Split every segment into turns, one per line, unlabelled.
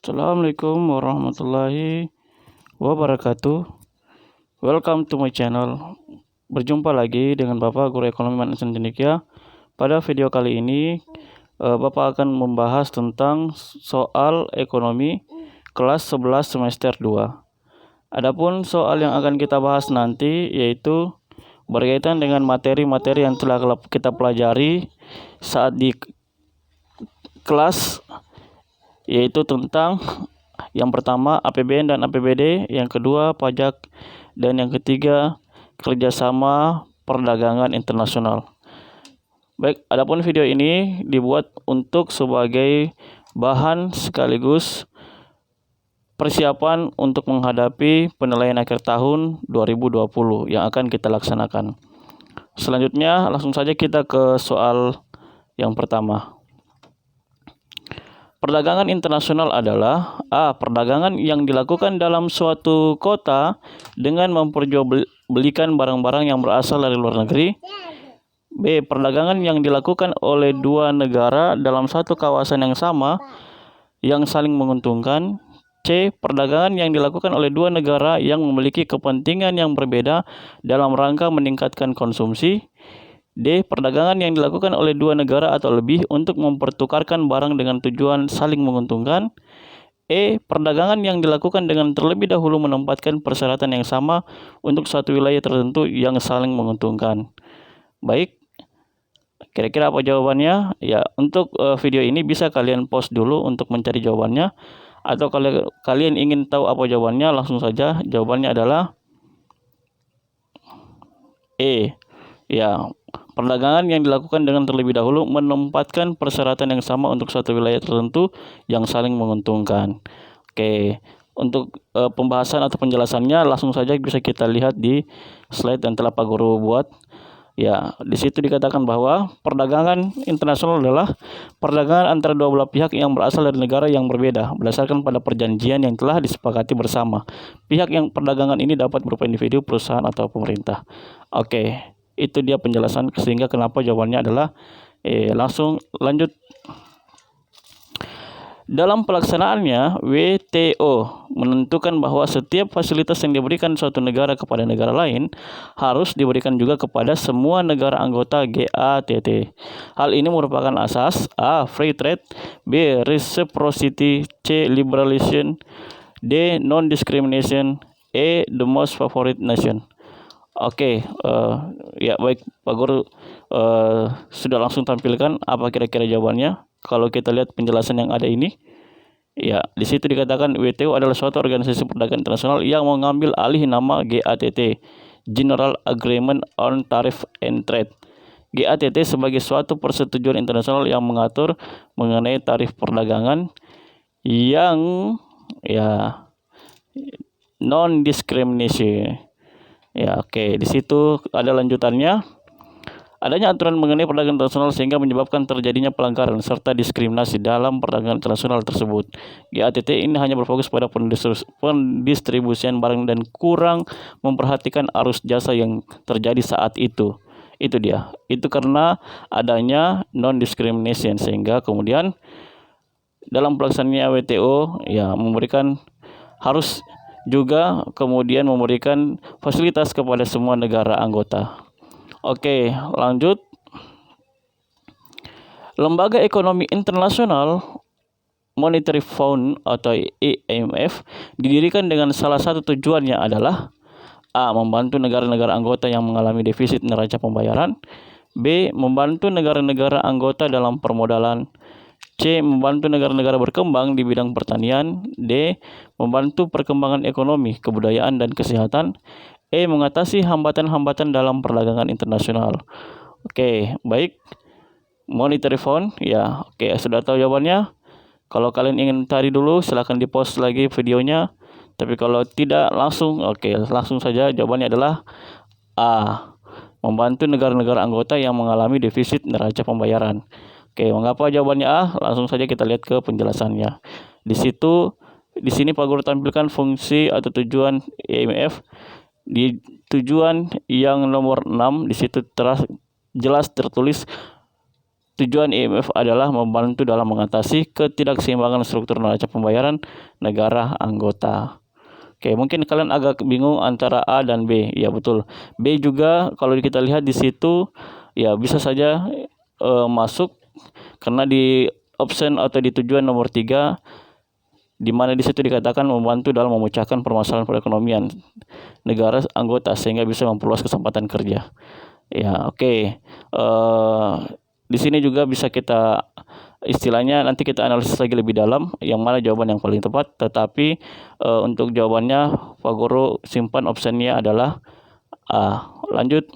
Assalamualaikum warahmatullahi wabarakatuh. Welcome to my channel. Berjumpa lagi dengan Bapak Guru Ekonomi Management Cendekia. Pada video kali ini Bapak akan membahas tentang soal ekonomi kelas 11 semester 2. Adapun soal yang akan kita bahas nanti yaitu berkaitan dengan materi-materi yang telah kita pelajari saat di kelas, yaitu tentang yang pertama APBN dan APBD, yang kedua pajak, dan yang ketiga kerjasama perdagangan internasional. Baik, adapun video ini dibuat untuk sebagai bahan sekaligus persiapan untuk menghadapi penilaian akhir tahun 2020 yang akan kita laksanakan. Selanjutnya langsung saja kita ke soal yang pertama. Perdagangan internasional adalah A. Perdagangan yang dilakukan dalam suatu kota dengan memperjualbelikan barang-barang yang berasal dari luar negeri. B. Perdagangan yang dilakukan oleh dua negara dalam satu kawasan yang sama yang saling menguntungkan. C. Perdagangan yang dilakukan oleh dua negara yang memiliki kepentingan yang berbeda dalam rangka meningkatkan konsumsi. D. Perdagangan yang dilakukan oleh dua negara atau lebih untuk mempertukarkan barang dengan tujuan saling menguntungkan. E. Perdagangan yang dilakukan dengan terlebih dahulu menempatkan persyaratan yang sama untuk suatu wilayah tertentu yang saling menguntungkan. Baik, kira-kira apa jawabannya? Ya, untuk video ini bisa kalian pause dulu untuk mencari jawabannya, atau kalau kalian ingin tahu apa jawabannya, langsung saja jawabannya adalah E. Ya, perdagangan yang dilakukan dengan terlebih dahulu menempatkan persyaratan yang sama untuk suatu wilayah tertentu yang saling menguntungkan. Oke, untuk pembahasan atau penjelasannya langsung saja bisa kita lihat di slide yang telah Pak Guru buat. Ya, di situ dikatakan bahwa perdagangan internasional adalah perdagangan antara dua belah pihak yang berasal dari negara yang berbeda berdasarkan pada perjanjian yang telah disepakati bersama. Pihak yang perdagangan ini dapat berupa individu, perusahaan, atau pemerintah. Oke, itu dia penjelasan sehingga kenapa jawabannya adalah langsung lanjut. Dalam pelaksanaannya, WTO menentukan bahwa setiap fasilitas yang diberikan suatu negara kepada negara lain harus diberikan juga kepada semua negara anggota GATT. Hal ini merupakan asas A. Free trade, B. Reciprocity, C. Liberalization, D. Non-discrimination, E. The most favorite nation. Oke, ya baik, Pak Guru sudah langsung tampilkan apa kira-kira jawabannya. Kalau kita lihat penjelasan yang ada ini, ya di situ dikatakan WTO adalah suatu organisasi perdagangan internasional yang mengambil alih nama GATT, General Agreement on Tariff and Trade. GATT sebagai suatu persetujuan internasional yang mengatur mengenai tarif perdagangan yang non-discrimination. Ya, oke, di situ ada lanjutannya. Adanya aturan mengenai perdagangan internasional sehingga menyebabkan terjadinya pelanggaran serta diskriminasi dalam perdagangan internasional tersebut. GATT ini hanya berfokus pada pendistribusian barang dan kurang memperhatikan arus jasa yang terjadi saat itu. Itu dia. Itu karena adanya non-discrimination sehingga kemudian dalam pelaksanaannya WTO harus juga kemudian memberikan fasilitas kepada semua negara anggota. Oke, lanjut. Lembaga Ekonomi Internasional Monetary Fund atau IMF didirikan dengan salah satu tujuannya adalah A. Membantu negara-negara anggota yang mengalami defisit neraca pembayaran. B. Membantu negara-negara anggota dalam permodalan. C. Membantu negara-negara berkembang di bidang pertanian. D. Membantu perkembangan ekonomi, kebudayaan, dan kesehatan. E. Mengatasi hambatan-hambatan dalam perdagangan internasional. Oke, baik. Monetary Fund, ya, oke, sudah tahu jawabannya. Kalau kalian ingin cari dulu, silahkan di-post lagi videonya. Tapi kalau tidak langsung, langsung saja jawabannya adalah A. Membantu negara-negara anggota yang mengalami defisit neraca pembayaran. Oke, mengapa jawabannya A? Langsung saja kita lihat ke penjelasannya. Di sini Pak Guru tampilkan fungsi atau tujuan IMF. Di tujuan yang nomor 6 di situ jelas tertulis Tujuan IMF adalah membantu dalam mengatasi ketidakseimbangan struktur neraca pembayaran negara anggota. Oke, mungkin kalian agak bingung antara A dan B. Ya betul. B juga kalau kita lihat di situ ya bisa saja masuk karena di option atau di tujuan nomor 3 di mana di situ dikatakan membantu dalam memecahkan permasalahan perekonomian negara anggota sehingga bisa memperluas kesempatan kerja. Ya, oke. Di sini juga bisa kita istilahnya nanti kita analisis lagi lebih dalam yang mana jawaban yang paling tepat. Tetapi untuk jawabannya Pak Guru simpan opsinya adalah A. Lanjut.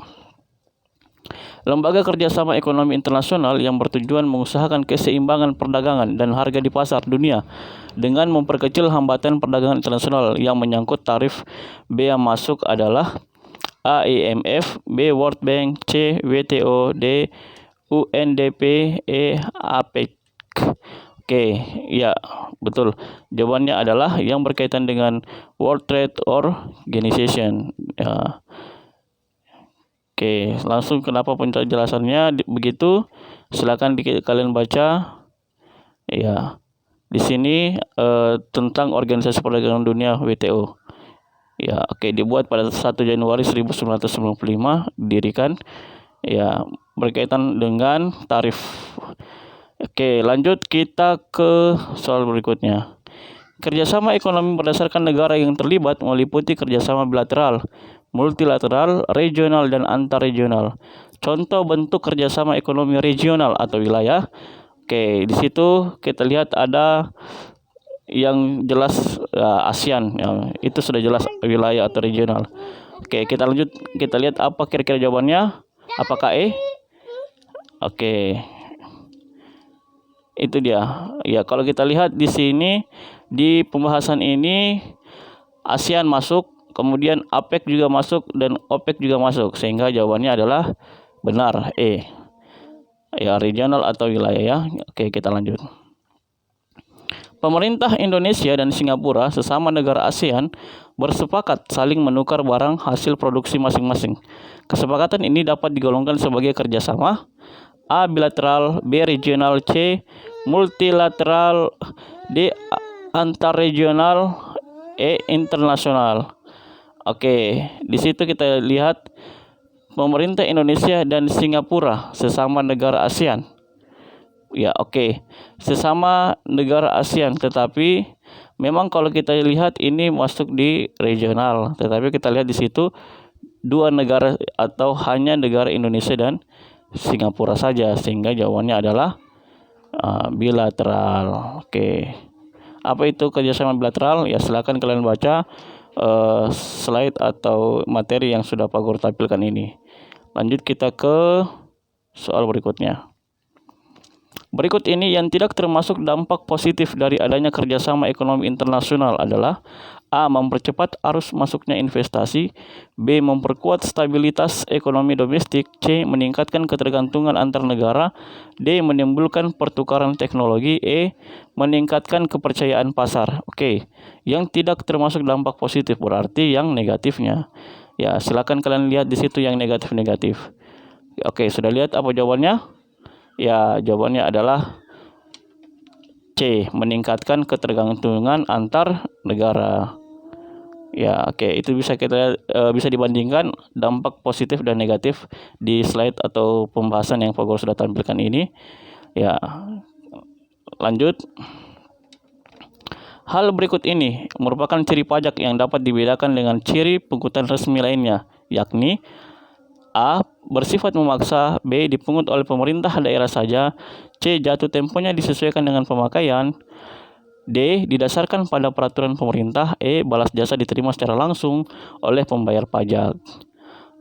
Lembaga Kerjasama Ekonomi Internasional yang bertujuan mengusahakan keseimbangan perdagangan dan harga di pasar dunia dengan memperkecil hambatan perdagangan internasional yang menyangkut tarif. B yang masuk adalah A. IMF, B. World Bank, C. WTO, D. UNDP, E. APEC. Oke, ya betul. Jawabannya adalah yang berkaitan dengan World Trade Organization. Ya. Oke, langsung kenapa penjelasannya begitu? Silakan kalian baca. Ya, di sini tentang Organisasi Perdagangan Dunia (WTO). Ya, oke, dibuat pada 1 Januari 1995, didirikan. Ya, berkaitan dengan tarif. Oke, lanjut kita ke soal berikutnya. Kerjasama ekonomi berdasarkan negara yang terlibat meliputi kerjasama bilateral, multilateral, regional, dan antarregional. Contoh bentuk kerjasama ekonomi regional atau wilayah. Oke, di situ kita lihat ada yang jelas ASEAN, ya, itu sudah jelas wilayah atau regional. Oke, kita lanjut, kita lihat apa kira-kira jawabannya. Apakah E? Oke, itu dia. Ya, kalau kita lihat di sini di pembahasan ini ASEAN masuk, kemudian APEC juga masuk dan OPEC juga masuk, sehingga jawabannya adalah benar E. Ya, regional atau wilayah ya. Oke, kita lanjut. Pemerintah Indonesia dan Singapura sesama negara ASEAN bersepakat saling menukar barang hasil produksi masing-masing. Kesepakatan ini dapat digolongkan sebagai kerjasama A. Bilateral, B. Regional, C. Multilateral, D. Antarregional, E. Internasional. Oke, di situ kita lihat pemerintah Indonesia dan Singapura sesama negara ASEAN. Ya, oke. Sesama negara ASEAN, tetapi memang kalau kita lihat ini masuk di regional, tetapi kita lihat di situ dua negara atau hanya negara Indonesia dan Singapura saja, sehingga jawabannya adalah bilateral. Oke. Apa itu kerjasama bilateral? Ya, silakan kalian baca slide atau materi yang sudah Pak Guru tampilkan ini. Lanjut kita ke soal berikutnya. Berikut ini yang tidak termasuk dampak positif dari adanya kerjasama ekonomi internasional adalah A. Mempercepat arus masuknya investasi, B. Memperkuat stabilitas ekonomi domestik, C. Meningkatkan ketergantungan antar negara, D. Menimbulkan pertukaran teknologi, E. Meningkatkan kepercayaan pasar. Oke, yang tidak termasuk dampak positif berarti yang negatifnya. Ya, silakan kalian lihat di situ yang negatif-negatif. Oke, sudah lihat apa jawabannya? Ya, jawabannya adalah C. Meningkatkan ketergantungan antar negara. Ya, oke, itu bisa kita bisa dibandingkan dampak positif dan negatif di slide atau pembahasan yang Pak Guru sudah tampilkan ini. Ya, lanjut. Hal berikut ini merupakan ciri pajak yang dapat dibedakan dengan ciri pungutan resmi lainnya, yakni A. Bersifat memaksa, B. Dipungut oleh pemerintah daerah saja, C. Jatuh temponya disesuaikan dengan pemakaian, D. Didasarkan pada peraturan pemerintah, E. Balas jasa diterima secara langsung oleh pembayar pajak.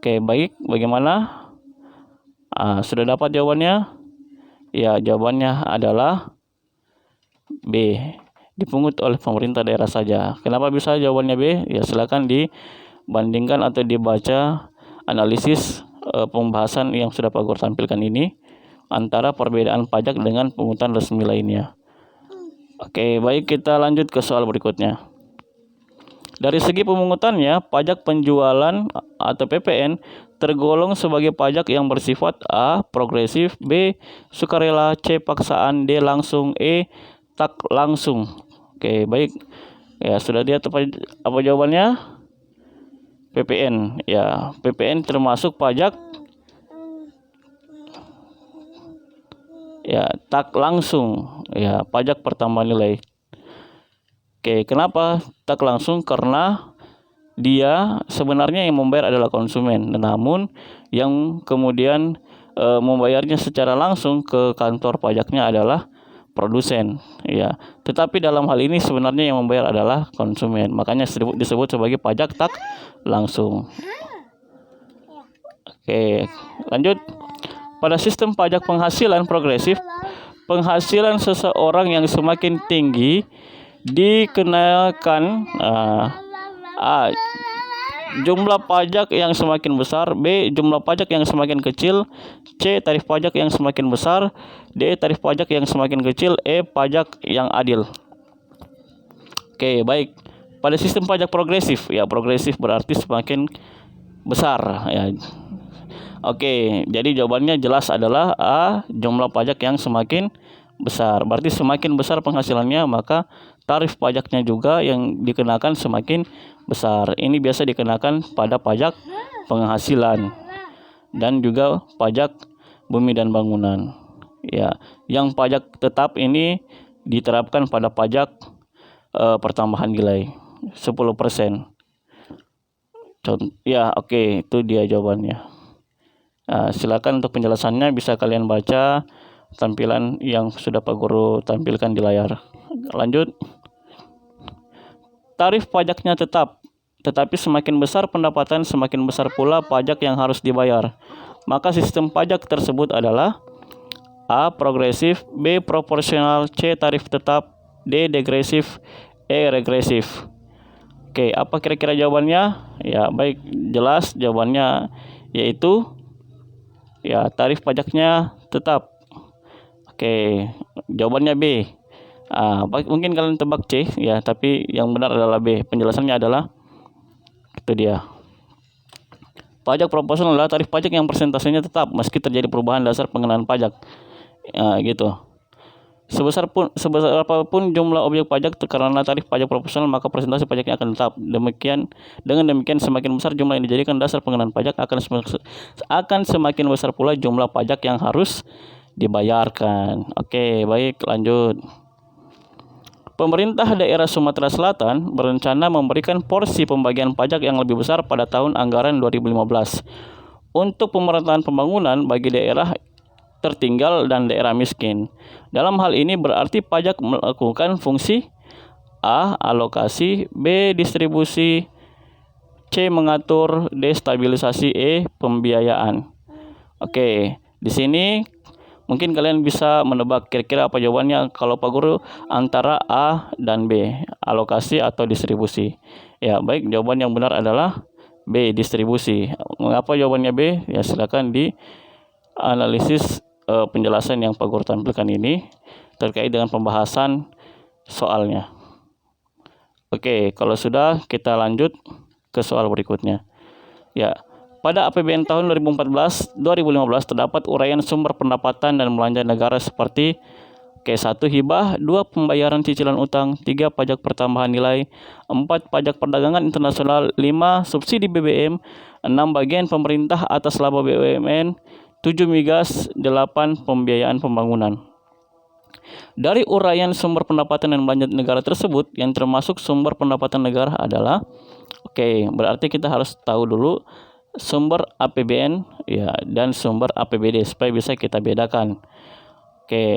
Oke, baik, bagaimana? Sudah dapat jawabannya? Ya, jawabannya adalah B. Dipungut oleh pemerintah daerah saja. Kenapa bisa jawabannya B? Ya, silakan dibandingkan atau dibaca analisis pembahasan yang sudah Pak Guru tampilkan ini antara perbedaan pajak dengan pungutan resmi lainnya. Oke, baik, kita lanjut ke soal berikutnya. Dari segi pemungutannya, pajak penjualan atau PPN tergolong sebagai pajak yang bersifat A. progresif, B. sukarela, C. paksaan, D. langsung, E. tak langsung. Oke, baik. Ya, sudah lihat apa jawabannya? PPN. Ya, PPN termasuk pajak ya tak langsung, ya pajak pertambahan nilai. Oke, kenapa tak langsung? Karena dia sebenarnya yang membayar adalah konsumen, namun yang kemudian membayarnya secara langsung ke kantor pajaknya adalah produsen, ya. Tetapi dalam hal ini sebenarnya yang membayar adalah konsumen, makanya disebut sebagai pajak tak langsung. Oke, lanjut. Pada sistem pajak penghasilan progresif, penghasilan seseorang yang semakin tinggi dikenakan A. jumlah pajak yang semakin besar, B. jumlah pajak yang semakin kecil, C. tarif pajak yang semakin besar, D. tarif pajak yang semakin kecil, E. pajak yang adil. Oke, baik. Pada sistem pajak progresif, ya progresif berarti semakin besar, ya. Oke, jadi jawabannya jelas adalah A. jumlah pajak yang semakin besar. Berarti semakin besar penghasilannya, maka tarif pajaknya juga yang dikenakan semakin besar. Ini biasa dikenakan pada pajak penghasilan dan juga pajak bumi dan bangunan. Ya, yang pajak tetap ini diterapkan pada pajak pertambahan nilai 10%. Ya, oke, itu dia jawabannya. Silakan untuk penjelasannya bisa kalian baca tampilan yang sudah Pak Guru tampilkan di layar. Lanjut. Tarif pajaknya tetap, tetapi semakin besar pendapatan semakin besar pula pajak yang harus dibayar. Maka sistem pajak tersebut adalah A. progresif, B. proporsional, C. tarif tetap, D. degresif, E. regresif. Oke, apa kira-kira jawabannya? Ya, baik, jelas jawabannya yaitu ya tarif pajaknya tetap. Oke, jawabannya B. Mungkin kalian tebak C, ya, tapi yang benar adalah B. Penjelasannya adalah itu dia. Pajak proporsional adalah tarif pajak yang persentasenya tetap meski terjadi perubahan dasar pengenaan pajak. Gitu. Sebesar apapun jumlah objek pajak karena tarif pajak proporsional, maka persentase pajaknya akan tetap. Dengan demikian semakin besar jumlah yang dijadikan dasar pengenaan pajak akan semakin besar pula jumlah pajak yang harus dibayarkan. Oke, baik, lanjut. Pemerintah daerah Sumatera Selatan berencana memberikan porsi pembagian pajak yang lebih besar pada tahun anggaran 2015 untuk pemerataan pembangunan bagi daerah tertinggal dan daerah miskin. Dalam hal ini berarti pajak melakukan fungsi A. alokasi, B. distribusi, C. mengatur, D. stabilisasi, E. pembiayaan. Oke, di sini mungkin kalian bisa menebak kira-kira apa jawabannya kalau Pak Guru antara A dan B, alokasi atau distribusi. Ya, baik, jawaban yang benar adalah B, distribusi. Mengapa jawabannya B? Ya, silakan dianalisis penjelasan yang Pak Guru tampilkan ini terkait dengan pembahasan soalnya. Oke, kalau sudah kita lanjut ke soal berikutnya. Ya, pada APBN tahun 2014-2015 terdapat uraian sumber pendapatan dan belanja negara seperti K1 hibah, 2 pembayaran cicilan utang, 3 pajak pertambahan nilai, 4 pajak perdagangan internasional, 5 subsidi BBM, 6 bagian pemerintah atas laba BUMN, 7 migas, 8 pembiayaan pembangunan. Dari uraian sumber pendapatan dan belanja negara tersebut, yang termasuk sumber pendapatan negara adalah, berarti kita harus tahu dulu sumber APBN ya dan sumber APBD supaya bisa kita bedakan.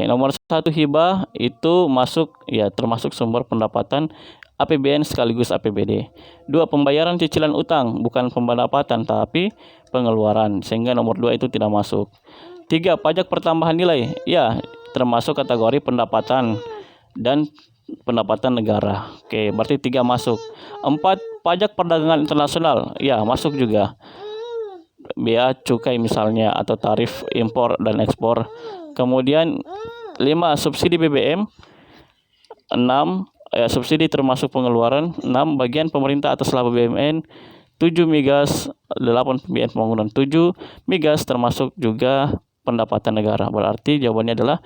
Nomor 1 hibah itu masuk ya termasuk sumber pendapatan APBN sekaligus APBD. 2 pembayaran cicilan utang bukan pendapatan tapi pengeluaran sehingga nomor 2 itu tidak masuk. 3 pajak pertambahan nilai ya termasuk kategori pendapatan dan pendapatan negara. Berarti 3 masuk. 4 pajak perdagangan internasional ya masuk juga. Bea cukai misalnya atau tarif impor dan ekspor. Kemudian 5 subsidi BBM, 6 subsidi termasuk pengeluaran, 6 bagian pemerintah atas laba BUMN, 7 migas, 8 pembiayaan pembangunan, 7 migas termasuk juga pendapatan negara. Berarti jawabannya adalah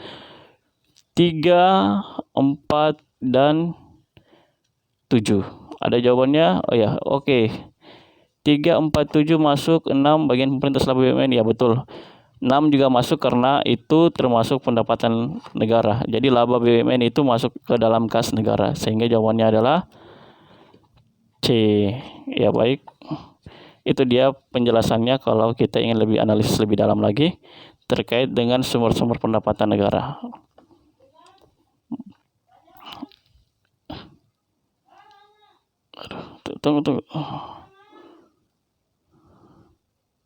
3, 4, dan 7. Ada jawabannya? Oh ya, oke. 3, 4, 7 masuk, 6 bagian pemerintah laba BUMN, ya betul. 6 juga masuk karena itu termasuk pendapatan negara. Jadi laba BUMN itu masuk ke dalam kas negara, sehingga jawabannya adalah C. Ya baik. Itu dia penjelasannya kalau kita ingin lebih analisis lebih dalam lagi terkait dengan sumber-sumber pendapatan negara. Aduh, tunggu.